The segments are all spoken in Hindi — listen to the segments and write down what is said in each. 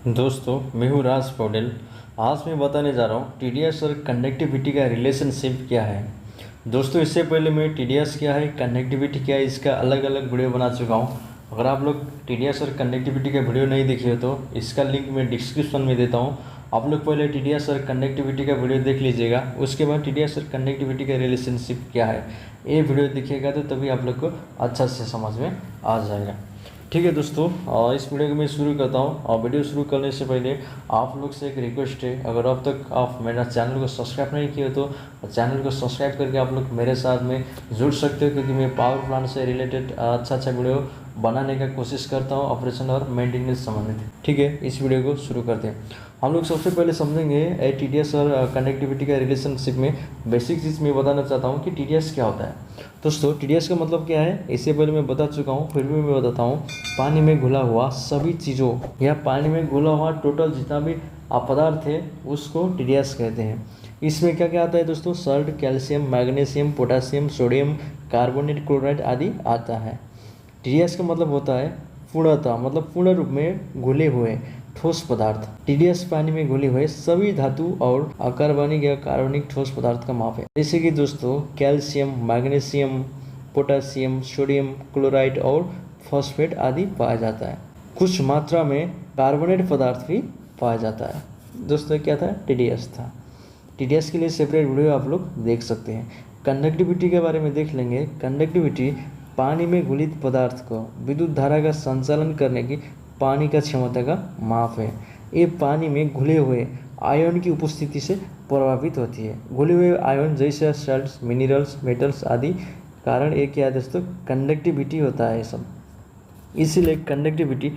दोस्तों मैं हूँ राज पौडेल। आज मैं बताने जा रहा हूँ टीडीएस और कनेक्टिविटी का रिलेशनशिप क्या है। दोस्तों इससे पहले मैं टीडीएस क्या है, कनेक्टिविटी क्या है, इसका अलग अलग वीडियो बना चुका हूँ। अगर आप लोग टीडीएस और कनेक्टिविटी का वीडियो नहीं देखे हो तो इसका लिंक मैं डिस्क्रिप्शन में देता हूँ। आप लोग पहले टीडीएस और कनेक्टिविटी का वीडियो देख लीजिएगा, उसके बाद टीडीएस और कनेक्टिविटी का रिलेशनशिप क्या है ये वीडियो देखिएगा तो तभी आप लोग को अच्छा से समझ में आ जाएगा। ठीक है दोस्तों, इस वीडियो को मैं शुरू करता हूँ। और वीडियो शुरू करने से पहले आप लोग से एक रिक्वेस्ट है, अगर अब तक आप मेरा चैनल को सब्सक्राइब नहीं किए तो चैनल को सब्सक्राइब करके आप लोग मेरे साथ में जुड़ सकते हो, क्योंकि मैं पावर प्लांट से रिलेटेड अच्छा वीडियो बनाने का कोशिश करता हूँ, ऑपरेशन और मेंटेनेंस संबंधित। ठीक है, इस वीडियो को शुरू करते हैं। हम लोग सबसे पहले समझेंगे टीडीएस और कनेक्टिविटी का रिलेशनशिप में बेसिक चीज़ मैं बताना चाहता हूँ कि टीडीएस क्या होता है। दोस्तों टीडीएस का मतलब क्या है, इससे पहले मैं बता चुका हूँ, फिर भी मैं बताता हूँ। पानी में घुला हुआ सभी चीज़ों या पानी में घुला हुआ टोटल जितना भी पदार्थ है उसको टीडीएस कहते हैं। इसमें क्या क्या आता है दोस्तों, Salt, calcium, magnesium, potassium, sodium, carbonate, chloride आदि आता है। टीडीएस का मतलब होता है पूर्णतः, मतलब पूर्ण रूप में घुले हुए ठोस पदार्थ। टीडीएस पानी में घुले हुए सभी धातु और अकार्बनिक या कार्बनिक ठोस पदार्थ का माप है। जैसे कि दोस्तों calcium, magnesium, potassium, sodium, chloride और फॉस्फेट आदि पाया जाता है। कुछ मात्रा में कार्बोनेट पदार्थ भी पाया जाता है। दोस्तों क्या था, टीडीएस था। टीडीएस के लिए सेपरेट वीडियो आप लोग देख सकते हैं। कंडक्टिविटी के बारे में देख लेंगे। कंडक्टिविटी पानी में घुलित पदार्थ को विद्युत धारा का संचालन करने की पानी का क्षमता का माप है। ये पानी में घुले हुए आयन की उपस्थिति से प्रभावित होती है। घुले हुए आयन जैसे सल्ट्स, मिनरल्स, मेटल्स आदि कारण एक क्या है दोस्तों, कंडक्टिविटी होता है ये सब। इसीलिए कंडक्टिविटी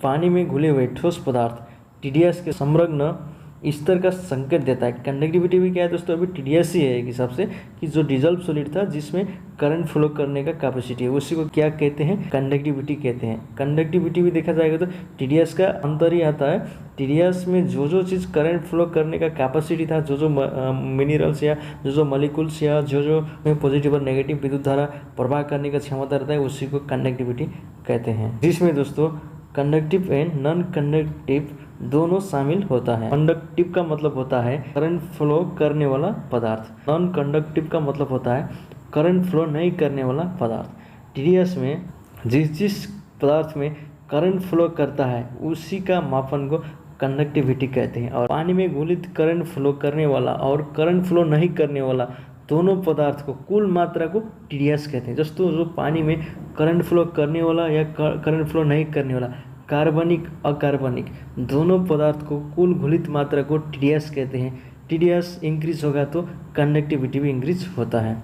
पानी में घुले हुए ठोस पदार्थ टीडीएस के समग्र स्तर का संकेत देता है। कंडक्टिविटी भी क्या है दोस्तों, अभी टीडीएस ही है एक हिसाब से, कि जो डिजल्व सॉलिड था जिसमें करंट फ्लो करने का कैपेसिटी है उसी को क्या कहते हैं, कंडक्टिविटी कहते हैं। कंडक्टिविटी भी देखा जाएगा तो टीडीएस का अंतर ही आता है। टीडीएस में जो जो चीज़ करंट फ्लो करने का कैपेसिटी था, जो जो मिनरल्स या जो मॉलिक्यूल्स या जो में पॉजिटिव और नेगेटिव विद्युत धारा प्रवाह करने का क्षमता रहता है उसी को कंडक्टिविटी कहते हैं। जिसमें दोस्तों कंडक्टिव एंड नॉन कंडक्टिव दोनों शामिल होता है। कंडक्टिव का मतलब होता है करंट फ्लो करने वाला पदार्थ, नॉन कंडक्टिव का मतलब होता है करंट फ्लो नहीं करने वाला पदार्थ। टीडीएस में जिस पदार्थ में करंट फ्लो करता है उसी का मापन को कंडक्टिविटी कहते हैं। और पानी में घुलित करंट फ्लो करने वाला और करंट फ्लो नहीं करने वाला दोनों पदार्थ को, कुल मात्रा को टीडीएस कहते हैं। दोस्तों जो पानी में करंट फ्लो करने वाला या करंट फ्लो नहीं करने वाला, कार्बनिक अकार्बनिक दोनों पदार्थ को कुल घुलित मात्रा को टीडीएस कहते हैं। टीडीएस इंक्रीज होगा तो कंडक्टिविटी भी इंक्रीज होता है।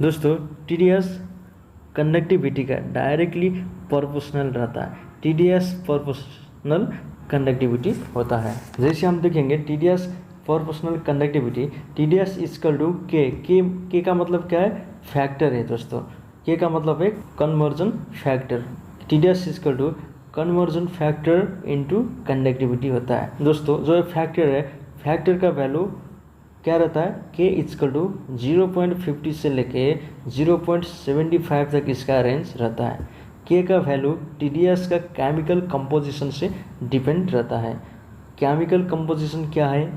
दोस्तों टीडीएस कंडक्टिविटी का डायरेक्टली प्रोपोर्शनल रहता है। टीडीएस प्रोपोर्शनल कंडक्टिविटी होता है। जैसे हम देखेंगे TDS proportional conductivity, TDS equal to K का मतलब क्या है, फैक्टर है दोस्तों। के का मतलब है conversion factor. TDS equal to conversion factor into conductivity होता है। दोस्तों जो फैक्टर है, फैक्टर का वैल्यू क्या रहता है, के इक्वल टू 0.50 से लेके 0.75 तक इसका रेंज रहता है। के का वैल्यू टीडीएस का केमिकल कंपोजिशन से डिपेंड रहता है। केमिकल कंपोजिशन क्या है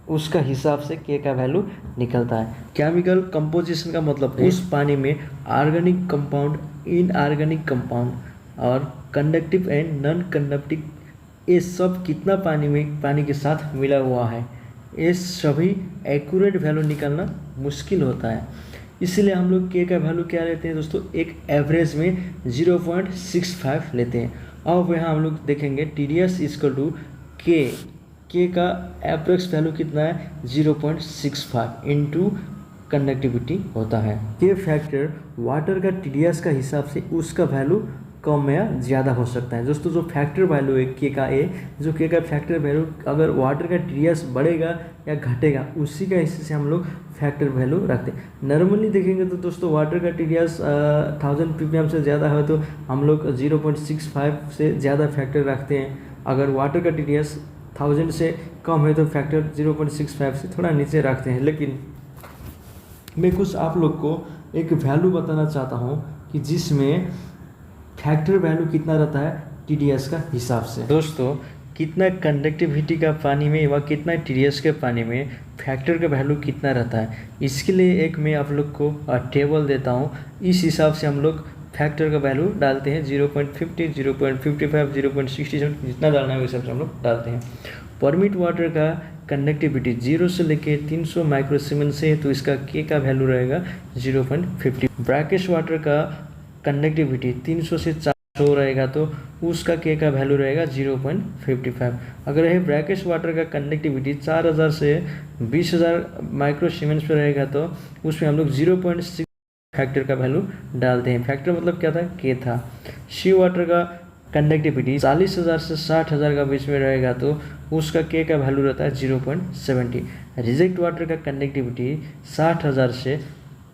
उसका हिसाब से के का वैल्यू निकलता है। केमिकल कंपोजिशन का मतलब उस पानी में ऑर्गेनिक कंपाउंड, इनऑर्गेनिक कंपाउंड और कंडक्टिव एंड नॉन कंडक्टिव, ये सब कितना पानी के साथ मिला हुआ है, ये सभी एक्यूरेट वैल्यू निकालना मुश्किल होता है। इसलिए हम लोग के का वैल्यू क्या लेते हैं दोस्तों, एक एवरेज में 0.65 लेते हैं। अब यहाँ हम लोग देखेंगे टीडीएस इक्वल टू के का एवरेज वैल्यू कितना है, 0.65 इंटू कंडक्टिविटी होता है। के फैक्टर वाटर का टीडीएस का हिसाब से उसका वैल्यू कम या ज़्यादा हो सकता है। दोस्तों जो फैक्टर वैल्यू है के का ए, जो के का फैक्टर वैल्यू अगर वाटर का टीडीएस बढ़ेगा या घटेगा उसी का हिस्से से हम लोग फैक्टर वैल्यू रखते हैं। नॉर्मली देखेंगे तो दोस्तों वाटर का टीडीएस 1000 ppm से ज़्यादा हो तो हम लोग 0.65 से ज़्यादा फैक्टर रखते हैं। अगर वाटर का टीडीएस 1000 से कम है तो फैक्टर 0.65 से थोड़ा नीचे रखते हैं। लेकिन मैं कुछ आप लोग को एक वैल्यू बताना चाहता हूँ कि जिसमें फैक्टर वैल्यू कितना रहता है टीडीएस का हिसाब से। दोस्तों कितना कंडक्टिविटी का पानी में व कितना TDS के पानी में फैक्टर का वैल्यू कितना रहता है। इसके लिए एक मैं आप लोग को टेबल देता हूँ। इस हिसाब से हम लोग फैक्टर का वैल्यू डालते हैं 0.50, 0.55, 0.67 जितना डालना है उस हिसाब से हम लोग डालते हैं। परमिट वाटर का कंडक्टिविटी 0 से लेके 300 माइक्रोसीमेंस से है तो इसका के का वैल्यू रहेगा 0.50। ब्रैकिश वाटर का कंडक्टिविटी 300 से 400 रहेगा तो उसका के का वैल्यू रहेगा 0.55। अगर यह ब्रैकिश वाटर का कंडक्टिविटी 4000 से 20000 माइक्रोसीमेंस पे रहेगा तो उसमें हम लोग 0.6 फैक्टर का वैल्यू डालते हैं। फैक्टर मतलब क्या था, के था। सी वाटर का कंडक्टिविटी 40,000 से 60,000 का बीच में रहेगा तो उसका के का वैल्यू रहता है 0.70। रिजेक्ट वाटर का कंडक्टिविटी 60,000 से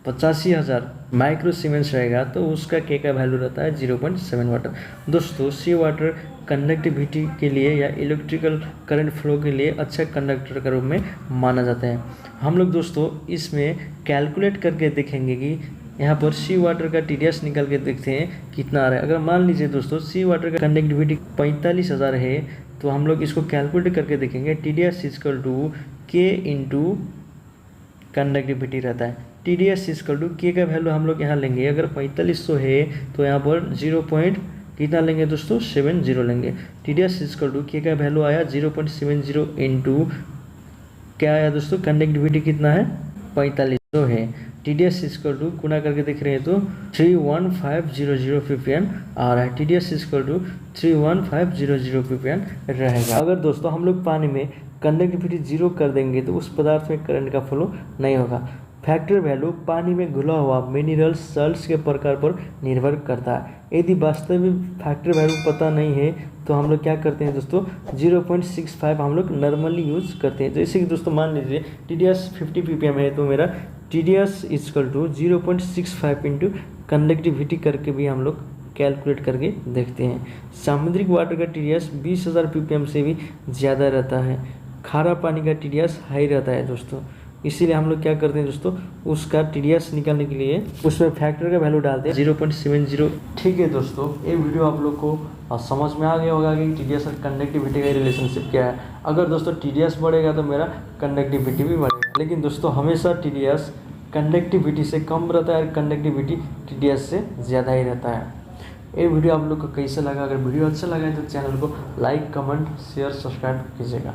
85,000 माइक्रोसीमेंस रहेगा तो उसका के का वैल्यू रहता है 0.7 वाटर। दोस्तों सी वाटर कंडक्टिविटी के लिए या इलेक्ट्रिकल करंट फ्लो के लिए अच्छा कंडक्टर के रूप में माना जाता है। हम लोग दोस्तों इसमें कैलकुलेट करके देखेंगे कि यहाँ पर सी वाटर का TDS निकाल के देखते हैं कितना आ रहा है। अगर मान लीजिए दोस्तों सी वाटर का कंडक्टिविटी 45,000 है तो हम लोग इसको कैलकुलेट करके देखेंगे। TDS इक्वल टू के इंटू कंडक्टिविटी रहता है। TDS इक्वल टू के का वैल्यू हम लोग यहाँ लेंगे। अगर 4500 है तो यहाँ पर 0. कितना लेंगे दोस्तों, 70 लेंगे। TDS इक्वल टू के का वैल्यू आया 0.70 इंटू क्या आया दोस्तों, कंडक्टिविटी कितना है 4500 है। TDS इक्वल टू गुना करके देख रहे हैं तो 31500 ppm आ रहा है। TDS इक्वल टू 31500 ppm रहेगा। अगर दोस्तों हम लोग पानी में कंडक्टिविटी 0 कर देंगे तो उस पदार्थ में करंट का फ्लो नहीं होगा। फैक्टर वैल्यू पानी में घुला हुआ मिनरल्स सॉल्ट्स के प्रकार पर निर्भर करता है। यदि वास्तविक फैक्टर वैल्यू पता नहीं है तो हम लोग क्या करते हैं दोस्तों, 0.65 हम लोग नॉर्मली यूज़ करते हैं। जैसे कि दोस्तों मान लीजिए TDS 50 ppm है तो मेरा TDS equal to 0.65 into conductivity करके भी हम लोग कैलकुलेट करके देखते हैं। सामुद्रिक वाटर का TDS 20,000 ppm से भी ज़्यादा रहता है। खारा पानी का TDS हाई रहता है दोस्तों। इसीलिए हम लोग क्या करते हैं दोस्तों, उसका TDS निकालने के लिए उसमें फैक्टर का वैल्यू डालते हैं 0.70। ठीक है दोस्तों, ये वीडियो आप लोग को समझ में आ गया होगा कि TDS और कंडक्टिविटी का रिलेशनशिप क्या है। अगर दोस्तों TDS बढ़ेगा तो मेरा कंडक्टिविटी भी बढ़ेगा, लेकिन दोस्तों हमेशा TDS कंडक्टिविटी से कम रहता है और कंडक्टिविटी TDS से ज़्यादा ही रहता है। ये वीडियो आप लोग को कैसे लगा? अगर वीडियो अच्छा लगा है तो चैनल को लाइक, कमेंट, शेयर, सब्सक्राइब कीजिएगा।